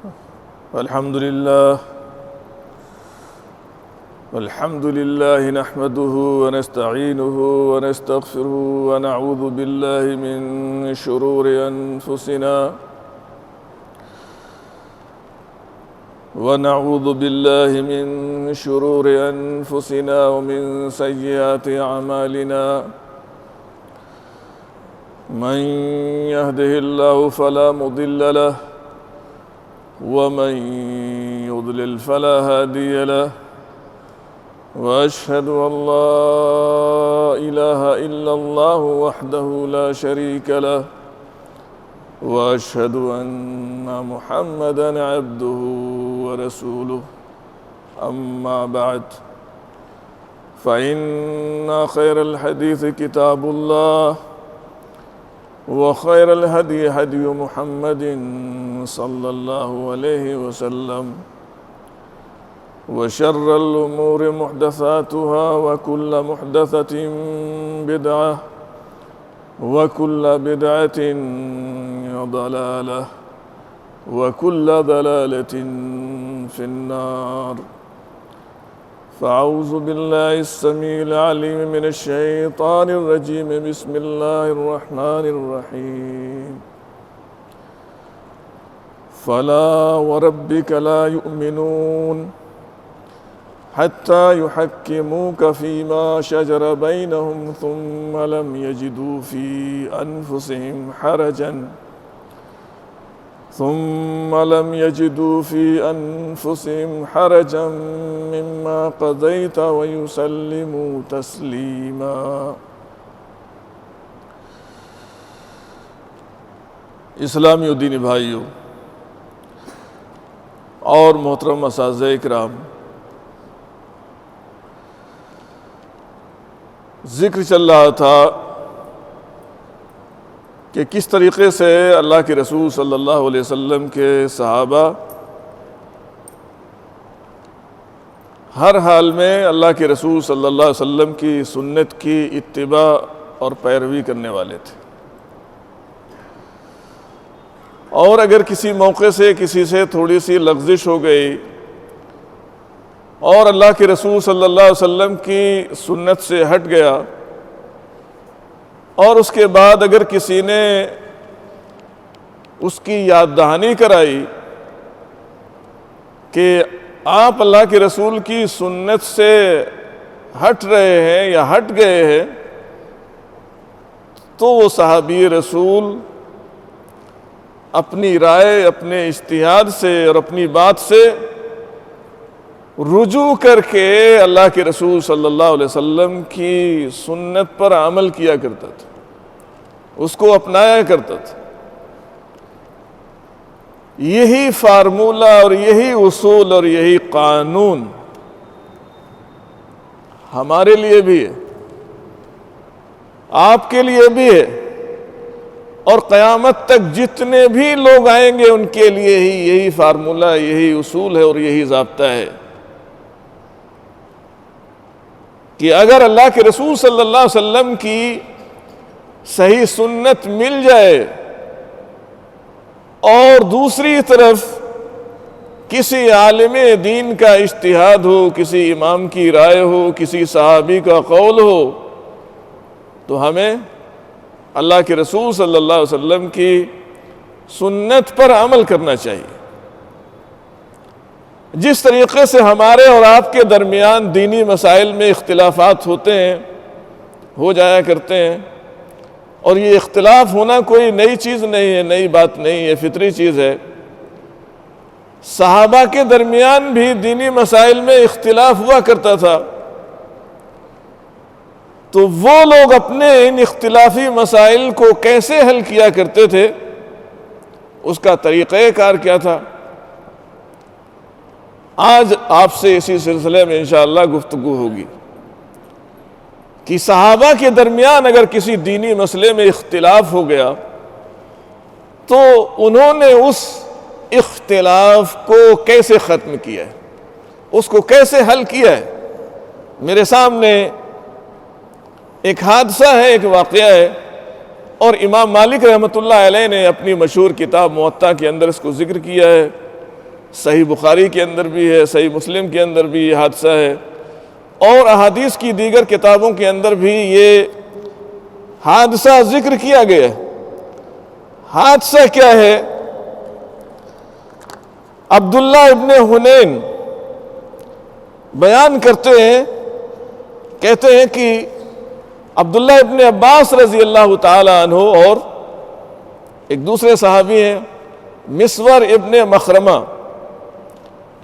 الحمد لله نحمده ونستعينه ونستغفره ونعوذ بالله من شرور أنفسنا ومن سيئات أعمالنا من يهده الله فلا مضل له ومن يضلل فلا هادي له وأشهد أن لا إله إلا الله وحده لا شريك له وأشهد أن محمدًا عبده ورسوله أما بعد فإن خير الحديث كتاب الله وخير الهدي هدي محمد صلى الله عليه وسلم وشر الأمور محدثاتها وكل محدثة بدعة وكل بدعة ضلالة وكل ضلالة في النار فأعوذ بالله السميع العليم من الشيطان الرجيم بسم الله الرحمن الرحيم فلا وربك لا يؤمنون حتى يحكموك فيما شجر بينهم ثم لم يجدوا في أنفسهم حرجا مما قضيت ويسلموا تسليما اسلامی و دینی بھائیوں اور محترم اساتذہ اکرام، ذکر چل رہا تھا کہ کس طریقے سے اللہ کے رسول صلی اللہ علیہ وسلم کے صحابہ ہر حال میں اللہ کے رسول صلی اللہ علیہ وسلم کی سنت کی اتباع اور پیروی کرنے والے تھے، اور اگر کسی موقع سے کسی سے تھوڑی سی لغزش ہو گئی اور اللہ کے رسول صلی اللہ علیہ وسلم کی سنت سے ہٹ گیا، اور اس کے بعد اگر کسی نے اس کی یاد دہانی کرائی کہ آپ اللہ کے رسول کی سنت سے ہٹ رہے ہیں یا ہٹ گئے ہیں، تو وہ صحابی رسول اپنی رائے، اپنے اجتہاد سے اور اپنی بات سے رجوع کر کے اللہ کے رسول صلی اللہ علیہ وسلم کی سنت پر عمل کیا کرتا تھا، اس کو اپنایا کرتا تھا۔ یہی فارمولہ اور یہی اصول اور یہی قانون ہمارے لیے بھی ہے، آپ کے لیے بھی ہے، اور قیامت تک جتنے بھی لوگ آئیں گے ان کے لیے ہی یہی فارمولہ، یہی اصول ہے اور یہی ضابطہ ہے کہ اگر اللہ کے رسول صلی اللہ علیہ وسلم کی صحیح سنت مل جائے اور دوسری طرف کسی عالم دین کا اجتہاد ہو، کسی امام کی رائے ہو، کسی صحابی کا قول ہو، تو ہمیں اللہ کے رسول صلی اللہ علیہ وسلم کی سنت پر عمل کرنا چاہیے۔ جس طریقے سے ہمارے اور آپ کے درمیان دینی مسائل میں اختلافات ہوتے ہیں، ہو جایا کرتے ہیں، اور یہ اختلاف ہونا کوئی نئی چیز نہیں ہے، نئی بات نہیں ہے، فطری چیز ہے۔ صحابہ کے درمیان بھی دینی مسائل میں اختلاف ہوا کرتا تھا، تو وہ لوگ اپنے ان اختلافی مسائل کو کیسے حل کیا کرتے تھے، اس کا طریقہ کار کیا تھا، آج آپ سے اسی سلسلے میں انشاءاللہ گفتگو ہوگی کہ صحابہ کے درمیان اگر کسی دینی مسئلے میں اختلاف ہو گیا تو انہوں نے اس اختلاف کو کیسے ختم کیا ہے، اس کو کیسے حل کیا ہے۔ میرے سامنے ایک حادثہ ہے، ایک واقعہ ہے، اور امام مالک رحمۃ اللہ علیہ نے اپنی مشہور کتاب موطا کے اندر اس کو ذکر کیا ہے صحیح بخاری کے اندر بھی ہے، صحیح مسلم کے اندر بھی یہ حادثہ ہے، اور احادیث کی دیگر کتابوں کے اندر بھی یہ حادثہ ذکر کیا گیا ہے۔ حادثہ کیا ہے؟ عبداللہ ابن حنین بیان کرتے ہیں، کہتے ہیں کہ عبداللہ ابن عباس رضی اللہ تعالی عنہ اور ایک دوسرے صحابی ہیں مسور ابن مخرمہ،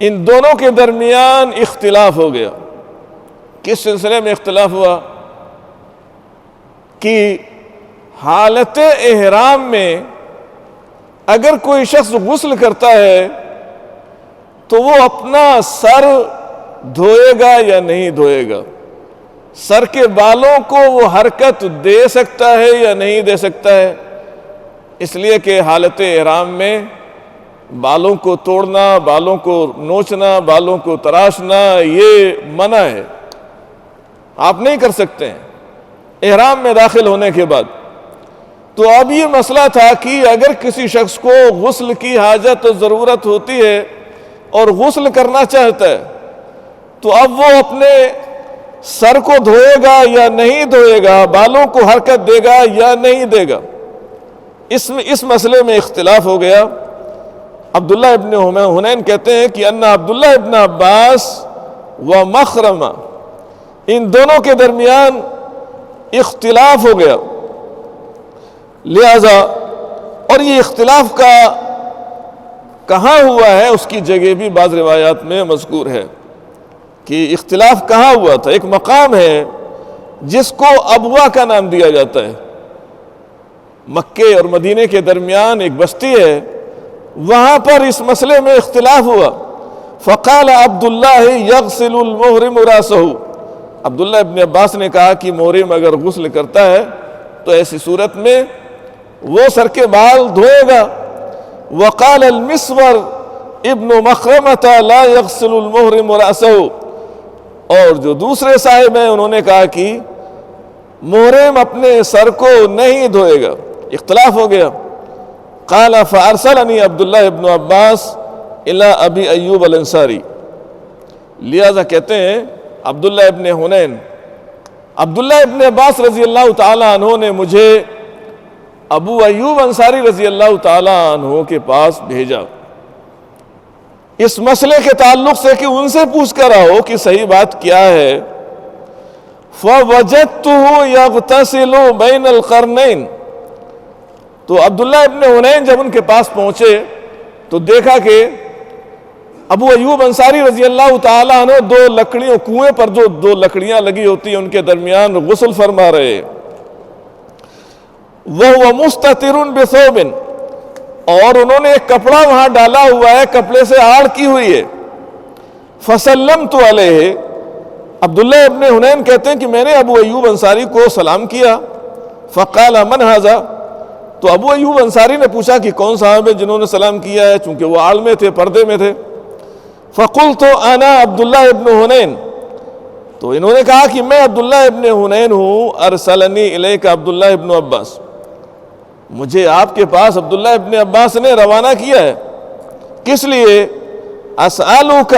ان دونوں کے درمیان اختلاف ہو گیا۔ کس سلسلے میں اختلاف ہوا؟ کہ حالت احرام میں اگر کوئی شخص غسل کرتا ہے تو وہ اپنا سر دھوئے گا یا نہیں دھوئے گا، سر کے بالوں کو وہ حرکت دے سکتا ہے یا نہیں دے سکتا ہے، اس لیے کہ حالت احرام میں بالوں کو توڑنا، بالوں کو نوچنا، بالوں کو تراشنا یہ منع ہے، آپ نہیں کر سکتے ہیں احرام میں داخل ہونے کے بعد۔ تو اب یہ مسئلہ تھا کہ اگر کسی شخص کو غسل کی حاجت و ضرورت ہوتی ہے اور غسل کرنا چاہتا ہے تو اب وہ اپنے سر کو دھوئے گا یا نہیں دھوئے گا، بالوں کو حرکت دے گا یا نہیں دے گا، اس مسئلے میں اختلاف ہو گیا۔ عبداللہ ابن حنین کہتے ہیں کہ ان عبداللہ ابن عباس و مخرمہ، ان دونوں کے درمیان اختلاف ہو گیا، لہذا اور یہ اختلاف کا کہاں ہوا ہے اس کی جگہ بھی بعض روایات میں مذکور ہے کہ اختلاف کہاں ہوا تھا۔ ایک مقام ہے جس کو ابوا کا نام دیا جاتا ہے، مکے اور مدینے کے درمیان ایک بستی ہے، وہاں پر اس مسئلے میں اختلاف ہوا۔ فقال عبداللہ یغسل المحرم راسہ، عبداللہ ابن عباس نے کہا کہ محرم اگر غسل کرتا ہے تو ایسی صورت میں وہ سر کے بال دھوئے گا۔ وقال المسور ابن مخرمۃ لا یغسل المحرم راسہ، اور جو دوسرے صاحب ہیں انہوں نے کہا کہ محرم اپنے سر کو نہیں دھوئے گا، اختلاف ہو گیا۔ قال فارسلنی عبداللہ ابن عباس الی ابی ایوب الانصاری، لہذا کہتے ہیں عبداللہ ابن حنین، عبداللہ ابن عباس رضی اللہ تعالی عنہ نے مجھے ابو ایوب انصاری رضی اللہ تعالی عنہ کے پاس بھیجا اس مسئلے کے تعلق سے کہ ان سے پوچھ کر آؤ کہ صحیح بات کیا ہے۔ فوجدته یغتسل بین القرنین، تو عبداللہ ابن حنین جب ان کے پاس پہنچے تو دیکھا کہ ابو ایوب انصاری رضی اللہ تعالیٰ عنہ دو لکڑیوں، کنویں پر جو دو لکڑیاں لگی ہوتی ہیں ان کے درمیان غسل فرما رہے، وَهُوَ مُسْتَتِرٌ بِثَوْبٍ، اور انہوں نے ایک کپڑا وہاں ڈالا ہوا ہے، کپڑے سے آڑ کی ہوئی ہے۔ فَسَلَّمْتُ عَلَيْهِ، عبداللہ ابن حنین کہتے ہیں کہ میں نے ابو ایوب انصاری کو سلام کیا۔ فَقَالَ مَنْ هَذَا، تو ابو ایوب انصاری نے پوچھا کہ کون صاحب ہے جنہوں نے سلام کیا ہے، چونکہ وہ آڑ میں تھے، پردے میں تھے۔ فَقُلْتُ أَنَا عبداللہ ابن حنین، تو انہوں نے کہا کہ میں عبداللہ ابن حنین ہوں، ارسلنی الیک عبداللہ ابن عباس، مجھے آپ کے پاس عبداللہ ابن عباس نے روانہ کیا ہے، کس لیے؟ اسألک،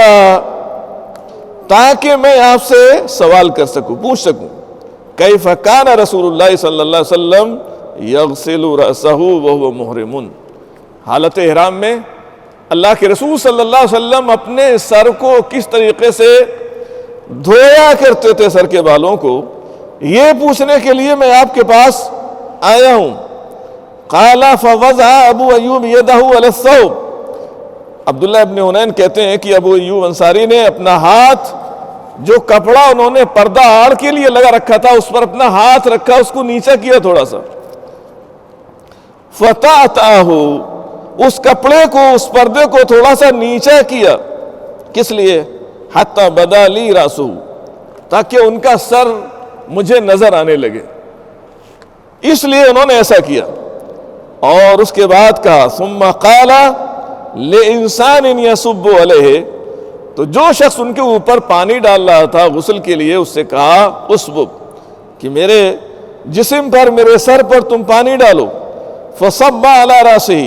تاکہ میں آپ سے سوال کر سکوں، پوچھ سکوں، کیف کان رسول اللہ صلی اللہ علیہ وسلم یغسل رأسہ وہو محرم، حالت احرام میں اللہ کے رسول صلی اللہ علیہ وسلم اپنے سر کو کس طریقے سے دھویا کرتے تھے، سر کے بالوں کو، یہ پوچھنے کے لیے میں آپ کے پاس آیا ہوں۔ قال فوضع ابو ایوب یدہ علی الثوب، عبداللہ ابن حنین کہتے ہیں کہ ابو ایوب انصاری نے اپنا ہاتھ، جو کپڑا انہوں نے پردہ آڑ کے لیے لگا رکھا تھا اس پر اپنا ہاتھ رکھا، اس کو نیچا کیا تھوڑا سا، فتعتعہ، اس کپڑے کو، اس پردے کو تھوڑا سا نیچا کیا، کس لیے؟ حتی بدا لی راسو، تاکہ ان کا سر مجھے نظر آنے لگے، اس لیے انہوں نے ایسا کیا۔ اور اس کے بعد کہا ثم قال لانسان یصب علیہ، تو جو شخص ان کے اوپر پانی ڈال رہا تھا غسل کے لیے اس سے کہا اسبب، کہ میرے جسم پر، میرے سر پر تم پانی ڈالو۔ فصب علی راسہ،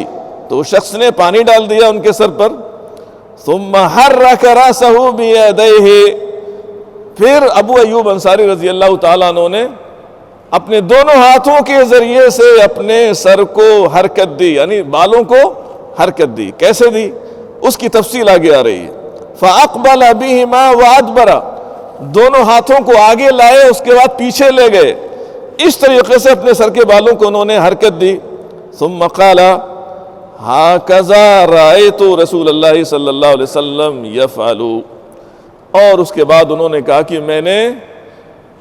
تو اس شخص نے پانی ڈال دیا ان کے سر پر۔ ثم حرک رأسہ بیدیہ، پھر ابو ایوب انصاری رضی اللہ تعالیٰ عنہ نے اپنے دونوں ہاتھوں کے ذریعے سے اپنے سر کو حرکت دی، یعنی بالوں کو حرکت دی۔ کیسے دی؟ اس کی تفصیل آگے آ رہی ہے۔ فَأَقْبَلَ بِهِمَا وَأَدْبَرَ، دونوں ہاتھوں کو آگے لائے، اس کے بعد پیچھے لے گئے، اس طریقے سے اپنے سر کے بالوں کو انہوں نے حرکت دی۔ ثم قال هَكَذَا رَأَيْتُ رسول اللہ صلی اللہ علیہ وسلم يَفْعَلُ، اور اس کے بعد انہوں نے کہا کہ میں نے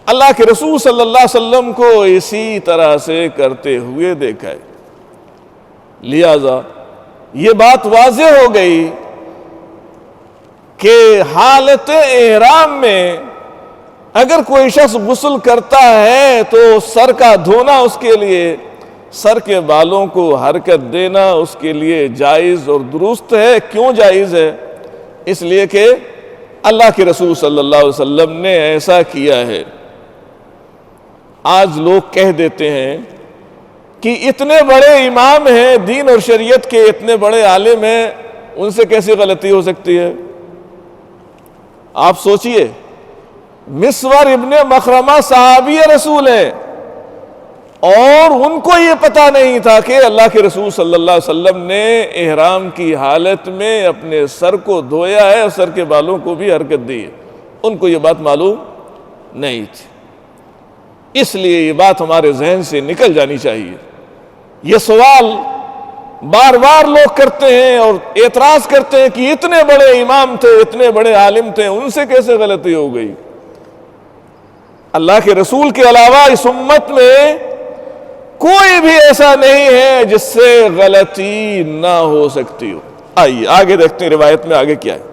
اللہ کے رسول صلی اللہ علیہ وسلم کو اسی طرح سے کرتے ہوئے دیکھا ہے۔ لہذا یہ بات واضح ہو گئی کہ حالت احرام میں اگر کوئی شخص غسل کرتا ہے تو سر کا دھونا اس کے لیے، سر کے بالوں کو حرکت دینا اس کے لیے جائز اور درست ہے۔ کیوں جائز ہے؟ اس لیے کہ اللہ کے رسول صلی اللہ علیہ وسلم نے ایسا کیا ہے۔ آج لوگ کہہ دیتے ہیں کہ اتنے بڑے امام ہیں دین اور شریعت کے، اتنے بڑے عالم ہیں، ان سے کیسی غلطی ہو سکتی ہے؟ آپ سوچئے، مسور ابن مخرمہ صحابی رسول ہیں، اور ان کو یہ پتہ نہیں تھا کہ اللہ کے رسول صلی اللہ علیہ وسلم نے احرام کی حالت میں اپنے سر کو دھویا ہے اور سر کے بالوں کو بھی حرکت دی ہے۔ ان کو یہ بات معلوم نہیں تھی، اس لیے یہ بات ہمارے ذہن سے نکل جانی چاہیے۔ یہ سوال بار بار لوگ کرتے ہیں اور اعتراض کرتے ہیں کہ اتنے بڑے امام تھے، اتنے بڑے عالم تھے، ان سے کیسے غلطی ہو گئی؟ اللہ کے رسول کے علاوہ اس امت میں کوئی بھی ایسا نہیں ہے جس سے غلطی نہ ہو سکتی ہو۔ آئیے آگے دیکھتے ہیں روایت میں آگے کیا ہے۔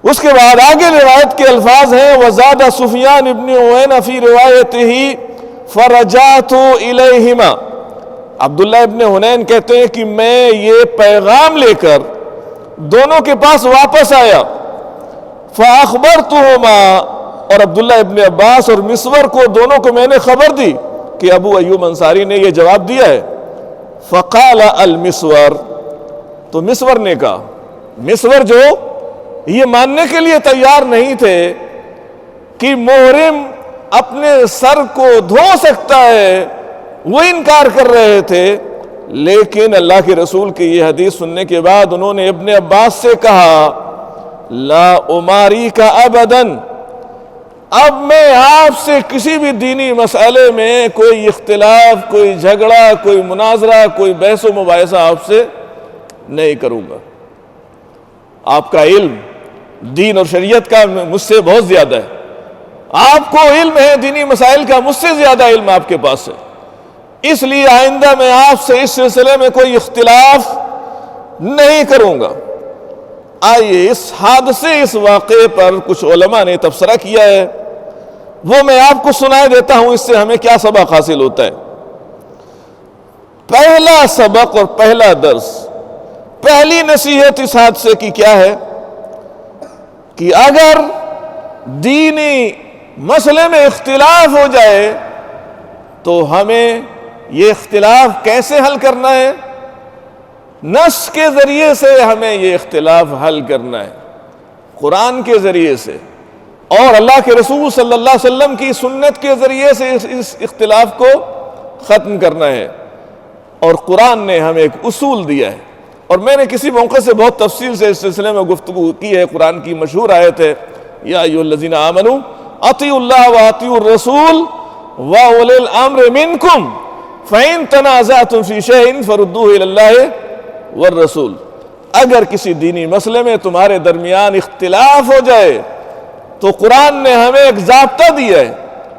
اس کے بعد آگے روایت کے الفاظ ہیں، وَزَادَ سُفْيَانُ بْنُ عُيَيْنَةَ فِي رِوَایَتِهِ فَرَجَعْتُ إِلَيْهِمَا، عبداللہ ابن حنین کہتے ہیں کہ میں یہ پیغام لے کر دونوں کے پاس واپس آیا، فَأَخْبَرْتُهُمَا، اور عبداللہ ابن عباس اور مسور کو دونوں کو میں نے خبر دی کہ ابو ایوب انصاری نے یہ جواب دیا ہے۔ فَقَالَ الْمِسْوَرُ، تو مسور نے کہا، مسور جو یہ ماننے کے لیے تیار نہیں تھے کہ محرم اپنے سر کو دھو سکتا ہے، وہ انکار کر رہے تھے، لیکن اللہ کے رسول کی یہ حدیث سننے کے بعد انہوں نے ابن عباس سے کہا، لا عماری کا ابداً، اب میں آپ سے کسی بھی دینی مسئلے میں کوئی اختلاف، کوئی جھگڑا، کوئی مناظرہ، کوئی بحث و مباحثہ آپ سے نہیں کروں گا۔ آپ کا علم دین اور شریعت کا مجھ سے بہت زیادہ ہے، آپ کو علم ہے دینی مسائل کا، مجھ سے زیادہ علم آپ کے پاس ہے، اس لیے آئندہ میں آپ سے اس سلسلے میں کوئی اختلاف نہیں کروں گا۔ آئیے اس حادثے، اس واقعے پر کچھ علماء نے تبصرہ کیا ہے، وہ میں آپ کو سنائے دیتا ہوں، اس سے ہمیں کیا سبق حاصل ہوتا ہے۔ پہلا سبق اور پہلا درس، پہلی نصیحت اس حادثے کی کیا ہے کہ اگر دینی مسئلے میں اختلاف ہو جائے تو ہمیں یہ اختلاف کیسے حل کرنا ہے؟ نص کے ذریعے سے ہمیں یہ اختلاف حل کرنا ہے، قرآن کے ذریعے سے اور اللہ کے رسول صلی اللہ علیہ وسلم کی سنت کے ذریعے سے اس اختلاف کو ختم کرنا ہے۔ اور قرآن نے ہمیں ایک اصول دیا ہے، اور میں نے کسی موقع سے بہت تفصیل سے اس سلسلے میں گفتگو کی ہے۔ قرآن کی مشہور آیت ہے، یا ایھا الذین آمنوا اطیعوا اللہ واطیعوا الرسول واولی الامر منکم فإن تنازعتم فی شیء فردوہ الی اللہ والرسول، اگر کسی دینی مسئلے میں تمہارے درمیان اختلاف ہو جائے تو قرآن نے ہمیں ایک ضابطہ دیا ہے،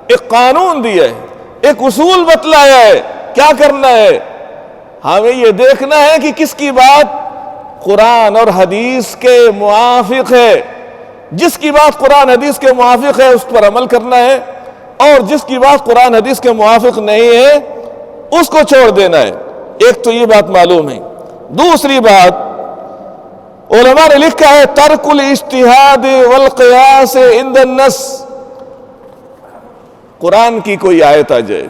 ایک قانون دیا ہے، ایک اصول بتلایا ہے، کیا کرنا ہے؟ ہمیں یہ دیکھنا ہے کہ کس کی بات قرآن اور حدیث کے موافق ہے، جس کی بات قرآن حدیث کے موافق ہے اس پر عمل کرنا ہے، اور جس کی بات قرآن حدیث کے موافق نہیں ہے اس کو چھوڑ دینا ہے۔ ایک تو یہ بات معلوم ہے۔ دوسری بات، علماء نے لکھا ہے ترک الاجتہاد والقیاس عند النص، قرآن کی کوئی آیت آ جائے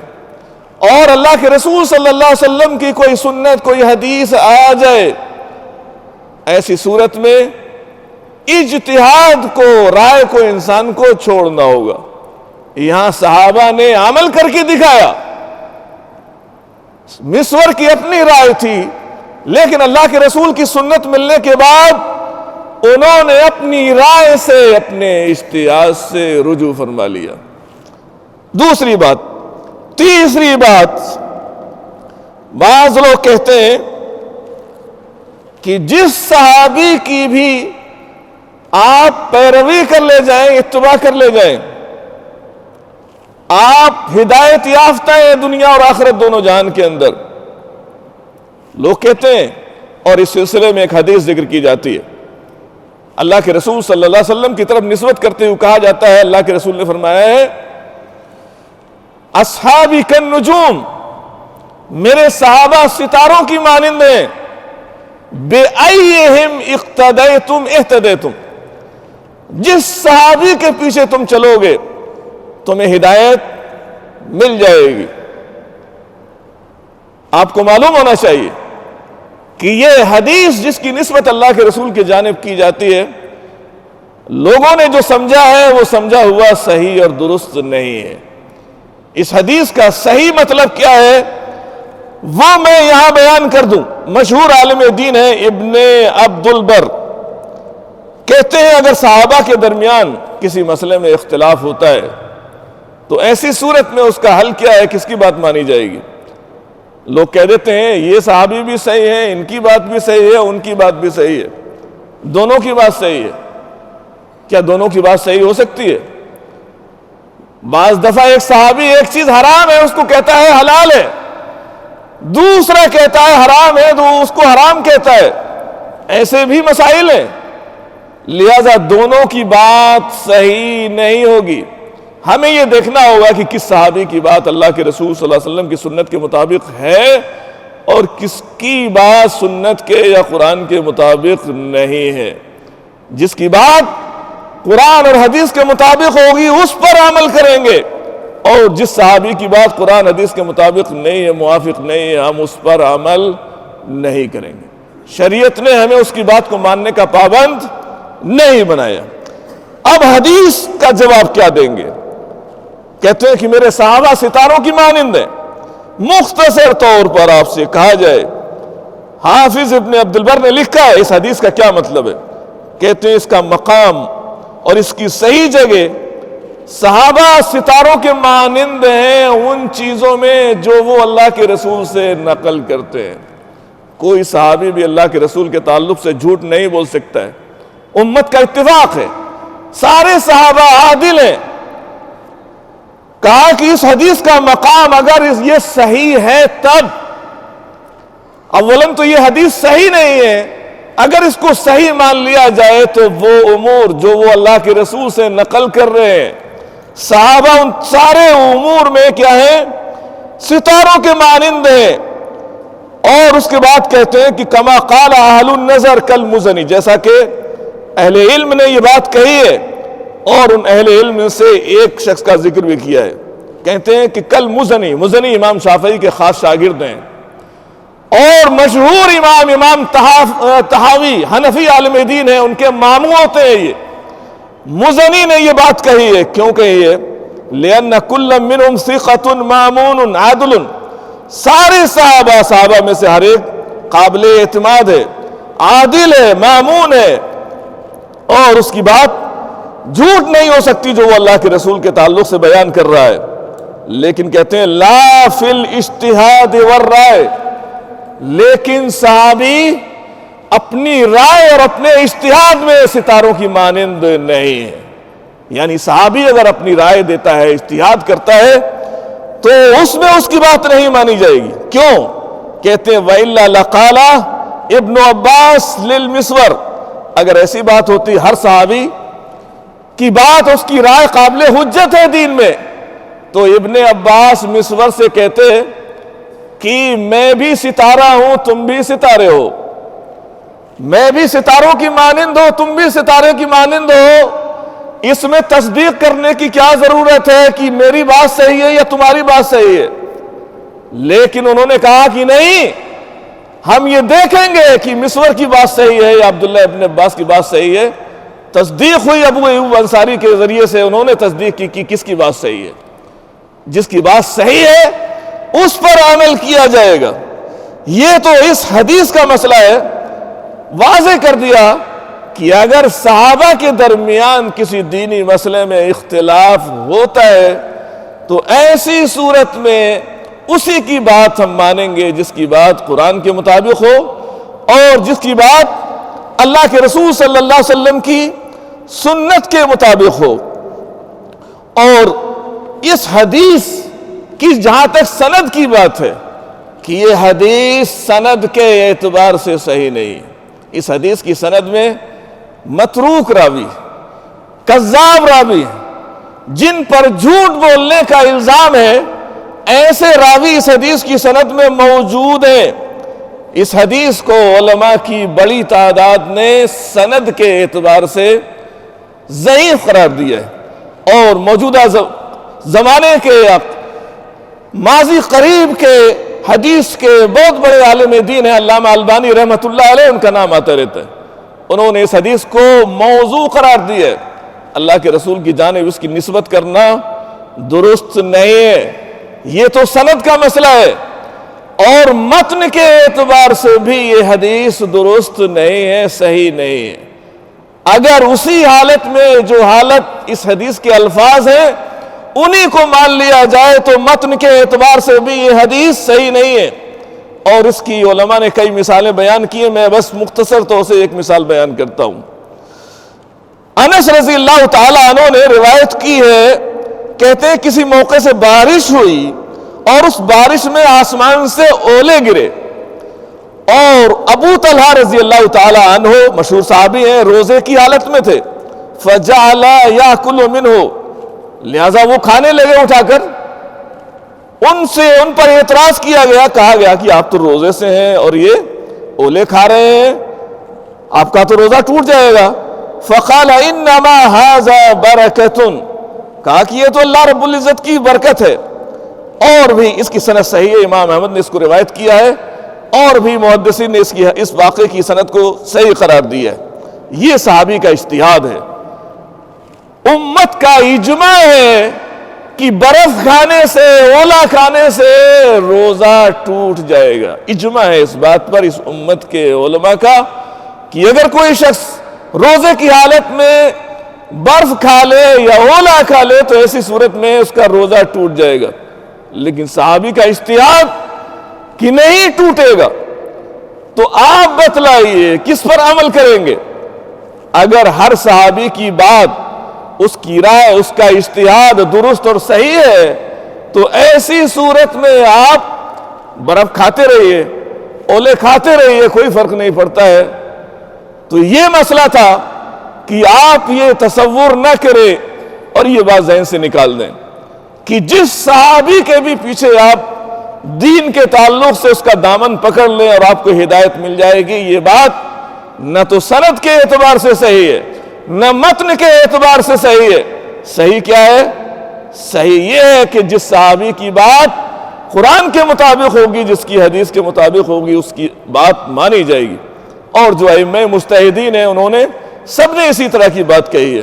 اور اللہ کے رسول صلی اللہ علیہ وسلم کی کوئی سنت، کوئی حدیث آ جائے، ایسی صورت میں اجتہاد کو، رائے کو انسان کو چھوڑنا ہوگا۔ یہاں صحابہ نے عمل کر کے دکھایا، مسور کی اپنی رائے تھی، لیکن اللہ کے رسول کی سنت ملنے کے بعد انہوں نے اپنی رائے سے، اپنے اجتہاد سے رجوع فرما لیا۔ دوسری بات، تیسری بات، بعض لوگ کہتے ہیں کہ جس صحابی کی بھی آپ پیروی کر لے جائیں، اتباع کر لے جائیں، آپ ہدایت یافتہ ہیں دنیا اور آخرت دونوں جہان کے اندر۔ لوگ کہتے ہیں، اور اس سلسلے میں ایک حدیث ذکر کی جاتی ہے، اللہ کے رسول صلی اللہ علیہ وسلم کی طرف نسبت کرتے ہوئے کہا جاتا ہے، اللہ کے رسول نے فرمایا ہے، اصحابی کالنجوم، میرے صحابہ ستاروں کی مانند ہیں، بِأَيِّهِمْ اقتدیتم اہتدیتم، جس صحابی کے پیچھے تم چلو گے تمہیں ہدایت مل جائے گی۔ آپ کو معلوم ہونا چاہیے کہ یہ حدیث جس کی نسبت اللہ کے رسول کی جانب کی جاتی ہے، لوگوں نے جو سمجھا ہے وہ سمجھا ہوا صحیح اور درست نہیں ہے۔ اس حدیث کا صحیح مطلب کیا ہے وہ میں یہاں بیان کر دوں۔ مشہور عالم دین ہے ابن عبد البر، کہتے ہیں اگر صحابہ کے درمیان کسی مسئلے میں اختلاف ہوتا ہے تو ایسی صورت میں اس کا حل کیا ہے، کس کی بات مانی جائے گی؟ لوگ کہہ دیتے ہیں یہ صحابی بھی صحیح ہے، ان کی بات بھی صحیح ہے، ان کی بات بھی صحیح ہے، دونوں کی بات صحیح ہے۔ کیا دونوں کی بات صحیح ہو سکتی ہے؟ بعض دفعہ ایک صحابی ایک چیز حرام ہے اس کو کہتا ہے حلال ہے، دوسرا کہتا ہے حرام ہے تو اس کو حرام کہتا ہے۔ ایسے بھی مسائل ہیں، لہذا دونوں کی بات صحیح نہیں ہوگی۔ ہمیں یہ دیکھنا ہوگا کہ کس صحابی کی بات اللہ کے رسول صلی اللہ علیہ وسلم کی سنت کے مطابق ہے اور کس کی بات سنت کے یا قرآن کے مطابق نہیں ہے۔ جس کی بات قرآن اور حدیث کے مطابق ہوگی اس پر عمل کریں گے، اور جس صحابی کی بات قرآن حدیث کے مطابق نہیں ہے، موافق نہیں ہے، ہم اس پر عمل نہیں کریں گے۔ شریعت نے ہمیں اس کی بات کو ماننے کا پابند نہیں بنایا۔ اب حدیث کا جواب کیا دیں گے؟ کہتے ہیں کہ میرے صحابہ ستاروں کی مانند ہیں۔ مختصر طور پر آپ سے کہا جائے، حافظ ابن عبد البر نے لکھا ہے اس حدیث کا کیا مطلب ہے، کہتے ہیں اس کا مقام اور اس کی صحیح جگہ، صحابہ ستاروں کے مانند ہیں ان چیزوں میں جو وہ اللہ کے رسول سے نقل کرتے ہیں۔ کوئی صحابی بھی اللہ کے رسول کے تعلق سے جھوٹ نہیں بول سکتا ہے، امت کا اتفاق ہے، سارے صحابہ عادل ہیں۔ کہا کہ اس حدیث کا مقام اگر یہ صحیح ہے تب، اولاً تو یہ حدیث صحیح نہیں ہے، اگر اس کو صحیح مان لیا جائے تو وہ امور جو وہ اللہ کے رسول سے نقل کر رہے ہیں، صحابہ ان سارے امور میں کیا ہیں؟ ستاروں کے مانند ہیں۔ اور اس کے بعد کہتے ہیں کہ کما قال اہل النظر کالمزنی، جیسا کہ اہل علم نے یہ بات کہی ہے، اور ان اہل علم سے ایک شخص کا ذکر بھی کیا ہے، کہتے ہیں کہ کالمزنی، مزنی امام شافعی کے خاص شاگرد ہیں، اور مشہور امام طحاوی حنفی عالم دین ہیں، ان کے ماموں ہوتے ہیں یہ۔ مزنی نے یہ بات کہی ہے، کیوں کہی ہے؟ لِأَنَّ كُلًّا مِّنْهُمْ ثِقَةٌ مَّأْمُونٌ عَادِلٌ، سارے صحابہ میں سے ہر ایک قابل اعتماد ہے، عادل ہے، مامون ہے، اور اس کی بات جھوٹ نہیں ہو سکتی جو وہ اللہ کے رسول کے تعلق سے بیان کر رہا ہے۔ لیکن کہتے ہیں لا فی الاجتہاد والرائے، لیکن صحابی اپنی رائے اور اپنے اجتہاد میں ستاروں کی مانند نہیں ہے۔ یعنی صحابی اگر اپنی رائے دیتا ہے، اجتہاد کرتا ہے، تو اس میں اس کی بات نہیں مانی جائے گی۔ کیوں؟ کہتے ہیں وَإِلَّا لَقَالَ ابن عباس لِلْمِسْوَرِ، اگر ایسی بات ہوتی ہر صحابی کی بات، اس کی رائے قابل حجت ہے دین میں، تو ابن عباس مسور سے کہتے کہ میں بھی ستارہ ہوں، تم بھی ستارے ہو، میں بھی ستاروں کی مانند ہو، تم بھی ستارے کی مانند ہو، اس میں تصدیق کرنے کی کیا ضرورت ہے کہ میری بات صحیح ہے یا تمہاری بات صحیح ہے؟ لیکن انہوں نے کہا کہ نہیں، ہم یہ دیکھیں گے کہ مسور کی بات صحیح ہے یا عبداللہ ابن عباس کی بات صحیح ہے. تصدیق ہوئی ابو ایوب انصاری کے ذریعے سے, انہوں نے تصدیق کی کس کی بات صحیح ہے. جس کی بات صحیح ہے اس پر عمل کیا جائے گا. یہ تو اس حدیث کا مسئلہ ہے. واضح کر دیا کہ اگر صحابہ کے درمیان کسی دینی مسئلے میں اختلاف ہوتا ہے تو ایسی صورت میں اسی کی بات ہم مانیں گے جس کی بات قرآن کے مطابق ہو اور جس کی بات اللہ کے رسول صلی اللہ علیہ وسلم کی سنت کے مطابق ہو. اور اس حدیث کی جہاں تک سند کی بات ہے کہ یہ حدیث سند کے اعتبار سے صحیح نہیں. اس حدیث کی سند میں متروک راوی, کذاب راوی, جن پر جھوٹ بولنے کا الزام ہے, ایسے راوی اس حدیث کی سند میں موجود ہیں. اس حدیث کو علماء کی بڑی تعداد نے سند کے اعتبار سے ضعیف قرار دیا ہے. اور موجودہ زمانے کے ماضی قریب کے حدیث کے بہت بڑے عالم دین ہیں, علامہ البانی رحمۃ اللہ علیہ, ان کا نام آتا رہتا ہے. انہوں نے اس حدیث کو موضوع قرار دیا ہے. اللہ کے رسول کی جانب اس کی نسبت کرنا درست نہیں ہے. یہ تو سند کا مسئلہ ہے اور متن کے اعتبار سے بھی یہ حدیث درست نہیں ہے, صحیح نہیں ہے. اگر اسی حالت میں جو حالت اس حدیث کے الفاظ ہیں انہی کو مان لیا جائے تو متن کے اعتبار سے بھی یہ حدیث صحیح نہیں ہے. اور اس کی علماء نے کئی مثالیں بیان کی ہیں, میں بس مختصر طور سے ایک مثال بیان کرتا ہوں. انس رضی اللہ تعالیٰ عنہ نے روایت کی ہے, کہتے ہیں کسی موقع سے بارش ہوئی اور اس بارش میں آسمان سے اولے گرے, اور ابو طلحہ رضی اللہ تعالیٰ عنہ مشہور صحابی ہیں, روزے کی حالت میں تھے. فجعل یاکل منہ, لہذا وہ کھانے لگے اٹھا کر. ان پر اعتراض کیا گیا, کہا گیا کہ آپ تو روزے سے ہیں اور یہ اولے کھا رہے ہیں, آپ کا تو روزہ ٹوٹ جائے گا. فقال انما ھذا برکۃ, کہا کہ یہ تو اللہ رب العزت کی برکت ہے. اور بھی اس کی سند صحیح ہے, امام احمد نے اس کو روایت کیا ہے, اور بھی محدثین نے اس واقعے کی سند کو صحیح قرار دیا ہے. یہ صحابی کا اجتہاد ہے. امت کا اجماع ہے کہ برف کھانے سے, اولا کھانے سے روزہ ٹوٹ جائے گا. اجماع ہے اس بات پر اس امت کے علماء کا کہ اگر کوئی شخص روزے کی حالت میں برف کھا لے یا اولا کھا لے تو ایسی صورت میں اس کا روزہ ٹوٹ جائے گا. لیکن صحابی کا اجتہاد کہ نہیں ٹوٹے گا, تو آپ بتلائیے کس پر عمل کریں گے؟ اگر ہر صحابی کی بات, اس کی رائے, اس کا اجتہاد درست اور صحیح ہے تو ایسی صورت میں آپ برف کھاتے رہیے, اولے کھاتے رہیے, کوئی فرق نہیں پڑتا ہے. تو یہ مسئلہ تھا کہ آپ یہ تصور نہ کریں اور یہ بات ذہن سے نکال دیں کہ جس صحابی کے بھی پیچھے آپ دین کے تعلق سے اس کا دامن پکڑ لیں اور آپ کو ہدایت مل جائے گی. یہ بات نہ تو سند کے اعتبار سے صحیح ہے نہ متن کے اعتبار سے صحیح ہے. صحیح کیا ہے؟ صحیح یہ ہے کہ جس صحابی کی بات قرآن کے مطابق ہوگی, جس کی حدیث کے مطابق ہوگی, اس کی بات مانی جائے گی. اور جو ائمہ مجتہدین ہیں انہوں نے سب نے اسی طرح کی بات کہی ہے.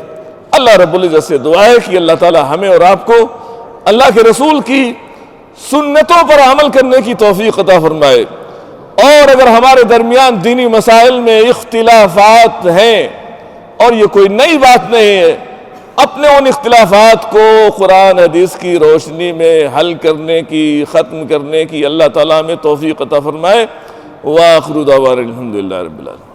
اللہ رب العزت سے دعا ہے کہ اللہ تعالی ہمیں اور آپ کو اللہ کے رسول کی سنتوں پر عمل کرنے کی توفیق عطا فرمائے. اور اگر ہمارے درمیان دینی مسائل میں اختلافات ہیں اور یہ کوئی نئی بات نہیں ہے, اپنے ان اختلافات کو قرآن حدیث کی روشنی میں حل کرنے کی, ختم کرنے کی اللہ تعالیٰ ہمیں توفیق عطا فرمائے. وآخر دعوانا الحمدللہ رب العالمین.